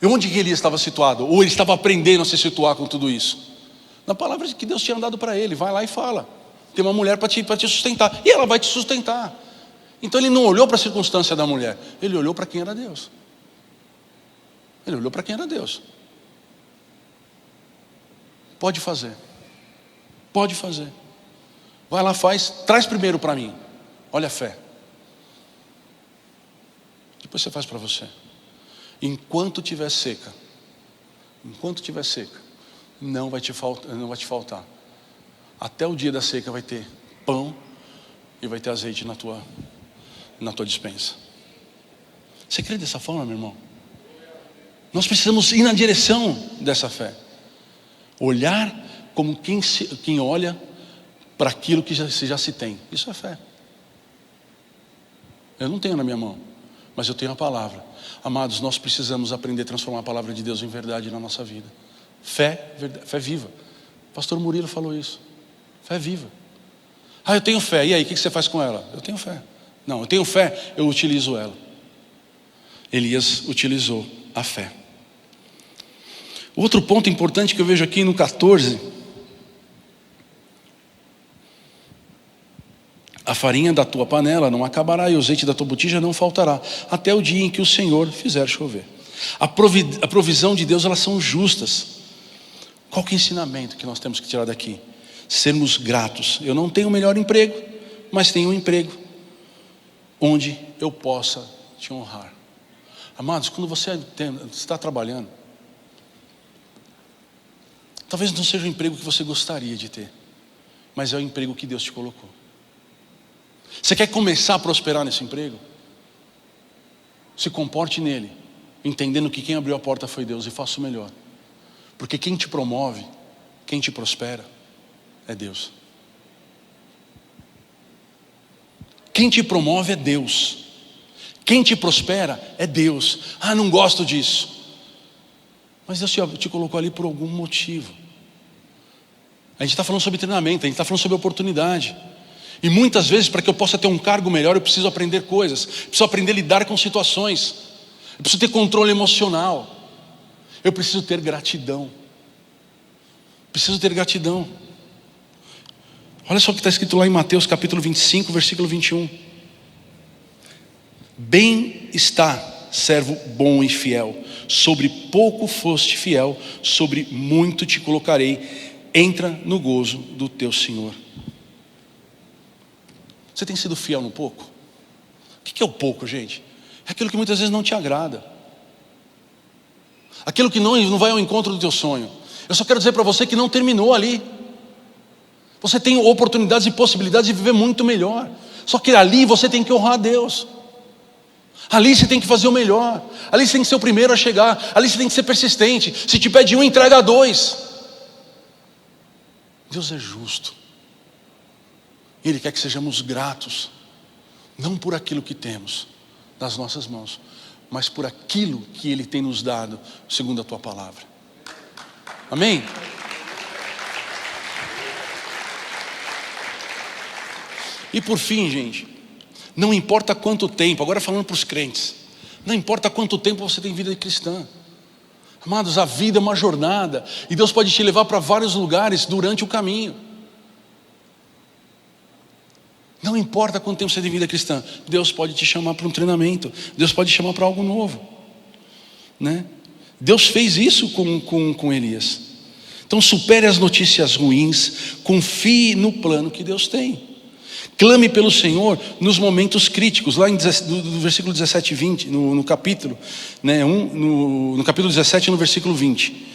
E onde que Elias estava situado? Ou ele estava aprendendo a se situar com tudo isso? Na palavra que Deus tinha dado para ele. Vai lá e fala: tem uma mulher para te sustentar. E ela vai te sustentar. Então ele não olhou para a circunstância da mulher. Ele olhou para quem era Deus. Ele olhou para quem era Deus. Pode fazer. Pode fazer. Vai lá, faz. Traz primeiro para mim. Olha a fé. Depois você faz para você. Enquanto tiver seca, não vai te faltar. Até o dia da seca vai ter pão e vai ter azeite na tua despensa. Você crê dessa forma, meu irmão? Nós precisamos ir na direção dessa fé. Olhar como quem olha para aquilo que já se tem. Isso é fé. Eu não tenho na minha mão, mas eu tenho a palavra. Amados, nós precisamos aprender a transformar a palavra de Deus em verdade na nossa vida. Fé viva. O pastor Murilo falou isso. Fé viva. Eu tenho fé. E aí, o que você faz com ela? Eu tenho fé. Não, eu tenho fé, eu utilizo ela. Elias utilizou a fé. Outro ponto importante que eu vejo aqui no 14: a farinha da tua panela não acabará e o azeite da tua botija não faltará, até o dia em que o Senhor fizer chover. A provisão de Deus, elas são justas. Qual que é o ensinamento que nós temos que tirar daqui? Sermos gratos. Eu não tenho o melhor emprego, mas tenho um emprego onde eu possa te honrar. Amados, quando você está trabalhando, talvez não seja o emprego que você gostaria de ter, mas é o emprego que Deus te colocou. Você quer começar a prosperar nesse emprego? Se comporte nele, entendendo que quem abriu a porta foi Deus, e faça o melhor. Porque quem te promove, quem te prospera, é Deus. Quem te promove é Deus. Quem te prospera é Deus. Não gosto disso. Mas Deus te colocou ali por algum motivo. A gente está falando sobre treinamento, a gente está falando sobre oportunidade. E muitas vezes, para que eu possa ter um cargo melhor, eu preciso aprender coisas, preciso aprender a lidar com situações, eu preciso ter controle emocional, eu preciso ter gratidão. Preciso ter gratidão. Olha só o que está escrito lá em Mateus capítulo 25, versículo 21. Bem está, servo bom e fiel. Sobre pouco foste fiel, sobre muito te colocarei. Entra no gozo do teu Senhor. Você tem sido fiel no pouco? O que é o pouco, gente? É aquilo que muitas vezes não te agrada, aquilo que não vai ao encontro do teu sonho. Eu só quero dizer para você que não terminou ali. Você tem oportunidades e possibilidades de viver muito melhor. Só que ali você tem que honrar a Deus. Ali você tem que fazer o melhor. Ali você tem que ser o primeiro a chegar. Ali você tem que ser persistente. Se te pede um, entrega dois. Deus é justo. Ele quer que sejamos gratos, não por aquilo que temos nas nossas mãos, mas por aquilo que Ele tem nos dado, segundo a Tua palavra. Amém? E por fim, gente, não importa quanto tempo, agora falando para os crentes, não importa quanto tempo você tem vida cristã. Amados, a vida é uma jornada, e Deus pode te levar para vários lugares durante o caminho. Não importa quanto tempo você tem vida cristã, Deus pode te chamar para um treinamento, Deus pode te chamar para algo novo, né? Deus fez isso com Elias. Então supere as notícias ruins, confie no plano que Deus tem. Clame pelo Senhor nos momentos críticos. Lá no versículo 17 e 20, no capítulo, né, no capítulo 17, no versículo 20,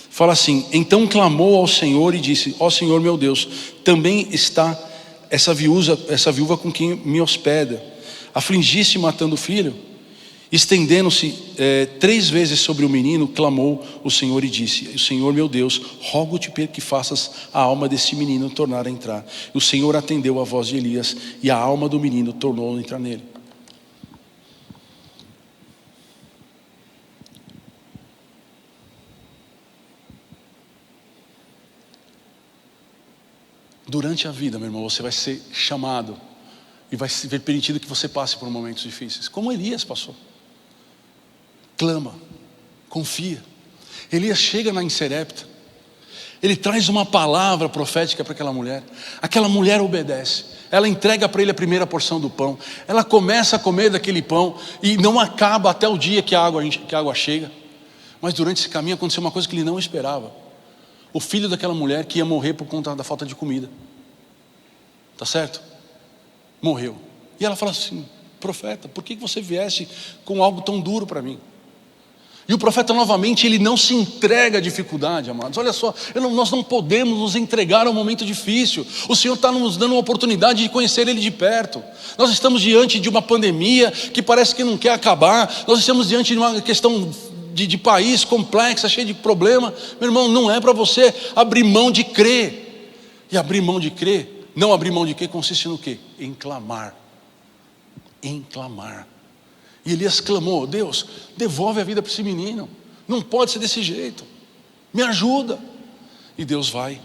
fala assim: então clamou ao Senhor e disse: ó Senhor meu Deus, também está essa viúva com quem me hospeda. Afligiste matando o filho? Estendendo-se 3 vezes sobre o menino, clamou o Senhor e disse: o Senhor meu Deus, rogo-te que faças a alma desse menino tornar a entrar. O Senhor atendeu a voz de Elias, e a alma do menino tornou a entrar nele. Durante a vida, meu irmão, você vai ser chamado e vai ser permitido que você passe por momentos difíceis, como Elias passou. Clama, confia. Elias chega em Serepta, ele traz uma palavra profética para aquela mulher obedece, ela entrega para ele a primeira porção do pão, ela começa a comer daquele pão e não acaba até o dia que a água chega. Mas durante esse caminho aconteceu uma coisa que ele não esperava: o filho daquela mulher que ia morrer por conta da falta de comida, tá certo? Morreu. E ela fala assim: profeta, por que você viesse com algo tão duro para mim? E o profeta novamente, ele não se entrega à dificuldade, amados. Olha só, nós não podemos nos entregar a um momento difícil. O Senhor está nos dando uma oportunidade de conhecer Ele de perto. Nós estamos diante de uma pandemia que parece que não quer acabar. Nós estamos diante de uma questão de país complexa, cheia de problema. Meu irmão, não é para você abrir mão de crer. E abrir mão de crer, não abrir mão de crer, consiste no quê? Em clamar. Em clamar. E Elias clamou: Deus, devolve a vida para esse menino, não pode ser desse jeito, me ajuda. E Deus vai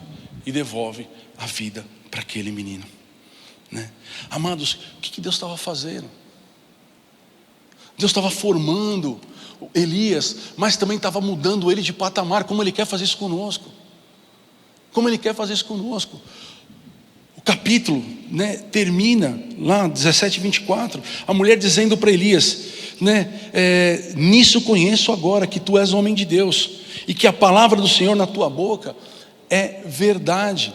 e devolve a vida para aquele menino, né? Amados, o que Deus estava fazendo? Deus estava formando Elias, mas também estava mudando ele de patamar, como Ele quer fazer isso conosco. Como Ele quer fazer isso conosco. O capítulo, né, termina lá, 17 e 24, a mulher dizendo para Elias, né, nisso conheço agora que tu és homem de Deus, e que a palavra do Senhor na tua boca é verdade,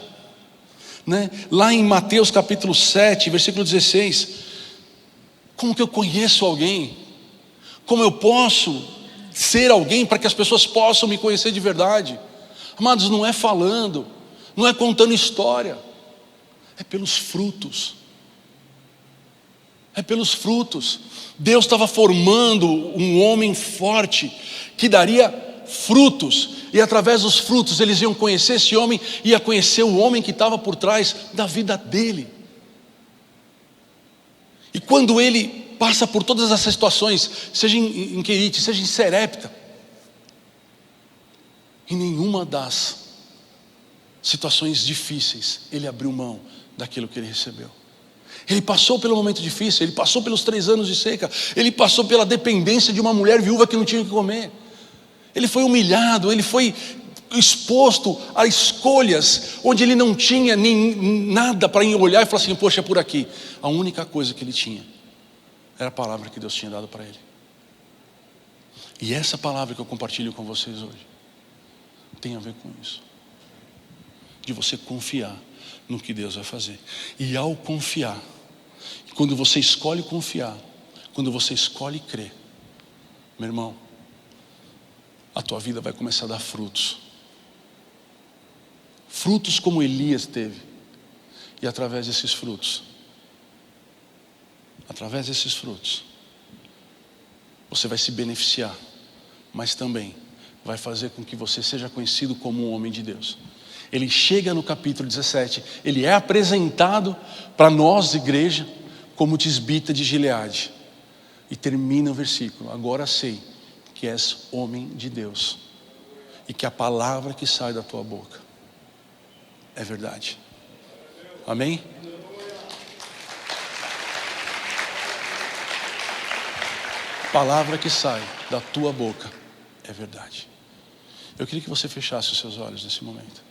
né? Lá em Mateus capítulo 7, versículo 16, como que eu conheço alguém? Como eu posso ser alguém para que as pessoas possam me conhecer de verdade? Amados, não é falando, não é contando história, é pelos frutos. É pelos frutos. Deus estava formando um homem forte que daria frutos, e através dos frutos eles iam conhecer esse homem, ia conhecer o homem que estava por trás da vida dele. E quando ele passa por todas essas situações, seja em Querite, seja em Serepta, Em nenhuma das situações difíceis ele abriu mão daquilo que ele recebeu. Ele passou pelo momento difícil, ele passou pelos 3 anos de seca, ele passou pela dependência de uma mulher viúva que não tinha o que comer. Ele foi humilhado, ele foi exposto a escolhas onde ele não tinha nem nada para olhar e falar assim, poxa, é por aqui. A única coisa que ele tinha era a palavra que Deus tinha dado para ele. E essa palavra que eu compartilho com vocês hoje tem a ver com isso. De você confiar no que Deus vai fazer. E ao confiar, quando você escolhe confiar, quando você escolhe crer, meu irmão, a tua vida vai começar a dar frutos. Frutos como Elias teve. E através desses frutos, você vai se beneficiar, mas também vai fazer com que você seja conhecido como um homem de Deus. Ele chega no capítulo 17, ele é apresentado para nós, igreja, como Tisbita de Gileade. E termina o versículo, agora sei que és homem de Deus, e que a palavra que sai da tua boca é verdade. Amém? A palavra que sai da tua boca é verdade. Eu queria que você fechasse os seus olhos nesse momento.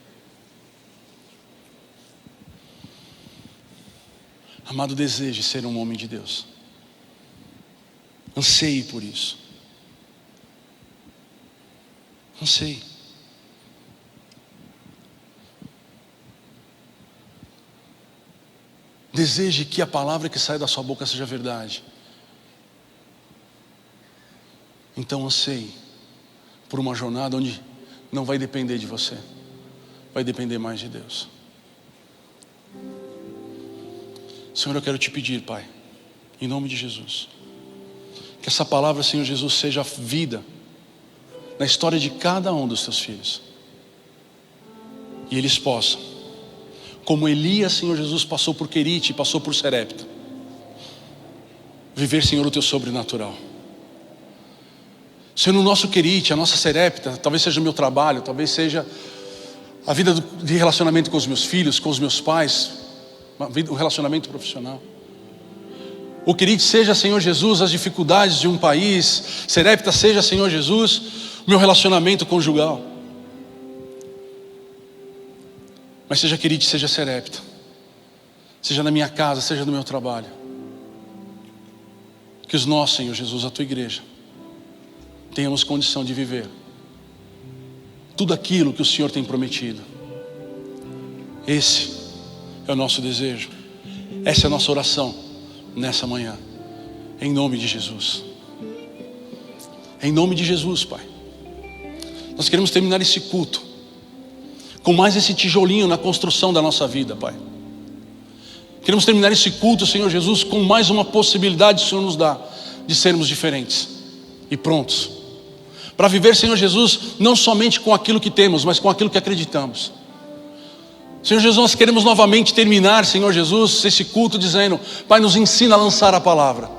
Amado, deseje ser um homem de Deus. Anseie por isso. Anseie. Deseje que a palavra que sai da sua boca seja verdade. Então anseie por uma jornada onde não vai depender de você, vai depender mais de Deus. Senhor, eu quero te pedir, Pai, em nome de Jesus, que essa palavra, Senhor Jesus, seja vida na história de cada um dos teus filhos. E eles possam, como Elias, Senhor Jesus, passou por Querite e passou por Serepta, viver, Senhor, o teu sobrenatural. Senhor, no nosso Querite, a nossa Serepta, talvez seja o meu trabalho, talvez seja a vida de relacionamento com os meus filhos, com os meus pais, um relacionamento profissional. O Querite seja, Senhor Jesus, as dificuldades de um país. Serepta seja, Senhor Jesus, o meu relacionamento conjugal. Mas seja Querite, seja Serepta, seja na minha casa, seja no meu trabalho, que os nós, Senhor Jesus, a tua igreja, tenhamos condição de viver tudo aquilo que o Senhor tem prometido. Esse é o nosso desejo, essa é a nossa oração nessa manhã, em nome de Jesus. Em nome de Jesus, Pai. Nós queremos terminar esse culto com mais esse tijolinho na construção da nossa vida, Pai. Queremos terminar esse culto, Senhor Jesus, com mais uma possibilidade que o Senhor nos dá de sermos diferentes e prontos para viver, Senhor Jesus, não somente com aquilo que temos, mas com aquilo que acreditamos. Senhor Jesus, nós queremos novamente terminar, Senhor Jesus, esse culto dizendo: Pai, nos ensina a lançar a palavra.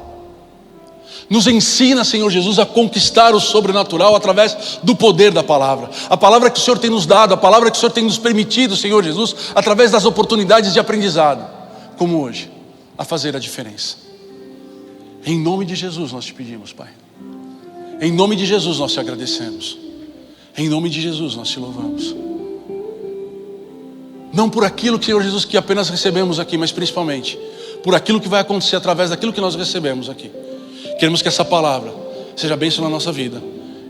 Nos ensina, Senhor Jesus, a conquistar o sobrenatural através do poder da palavra. A palavra que o Senhor tem nos dado, a palavra que o Senhor tem nos permitido, Senhor Jesus, através das oportunidades de aprendizado, como hoje, a fazer a diferença. Em nome de Jesus nós te pedimos, Pai. Em nome de Jesus nós te agradecemos. Em nome de Jesus nós te louvamos. Não por aquilo, Senhor Jesus, que apenas recebemos aqui, mas principalmente por aquilo que vai acontecer através daquilo que nós recebemos aqui. Queremos que essa palavra seja bênção na nossa vida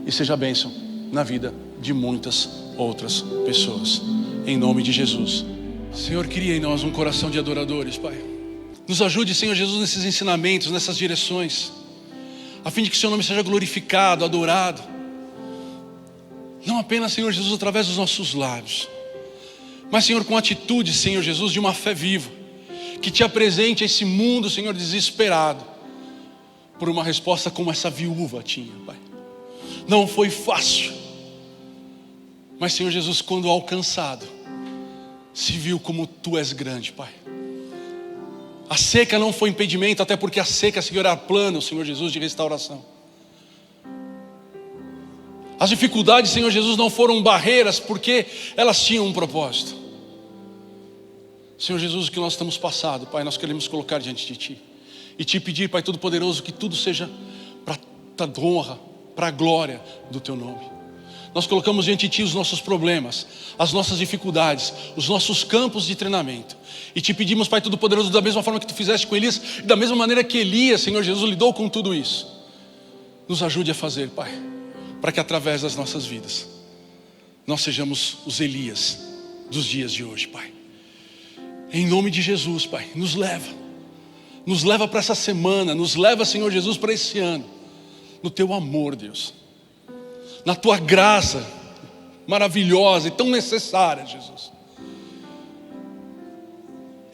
e seja bênção na vida de muitas outras pessoas. Em nome de Jesus. Senhor, cria em nós um coração de adoradores, Pai. Nos ajude, Senhor Jesus, nesses ensinamentos, nessas direções, a fim de que o Seu nome seja glorificado, adorado. Não apenas, Senhor Jesus, através dos nossos lábios, mas, Senhor, com atitude, Senhor Jesus, de uma fé viva, que te apresente a esse mundo, Senhor, desesperado, por uma resposta como essa viúva tinha, Pai. Não foi fácil, mas, Senhor Jesus, quando alcançado, se viu como Tu és grande, Pai. A seca não foi impedimento, até porque a seca, Senhor, era plano, Senhor Jesus, de restauração. As dificuldades, Senhor Jesus, não foram barreiras, porque elas tinham um propósito. Senhor Jesus, o que nós estamos passando, Pai, nós queremos colocar diante de Ti e Te pedir, Pai Todo-Poderoso, que tudo seja para a honra, para a glória do Teu nome. Nós colocamos diante de Ti os nossos problemas, as nossas dificuldades, os nossos campos de treinamento. E Te pedimos, Pai Todo-Poderoso, da mesma forma que Tu fizeste com Elias, e da mesma maneira que Elias, Senhor Jesus, lidou com tudo isso. Nos ajude a fazer, Pai, para que através das nossas vidas, nós sejamos os Elias dos dias de hoje, Pai. Em nome de Jesus, Pai, nos leva para essa semana, nos leva, Senhor Jesus, para esse ano, no Teu amor, Deus, na Tua graça maravilhosa e tão necessária, Jesus,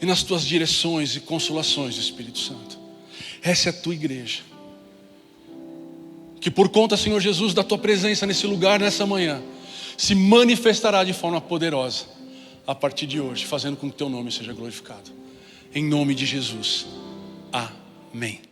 e nas Tuas direções e consolações do Espírito Santo. Essa é a Tua igreja, que por conta, Senhor Jesus, da Tua presença nesse lugar, nessa manhã, se manifestará de forma poderosa a partir de hoje, fazendo com que Teu nome seja glorificado. Em nome de Jesus. Amém.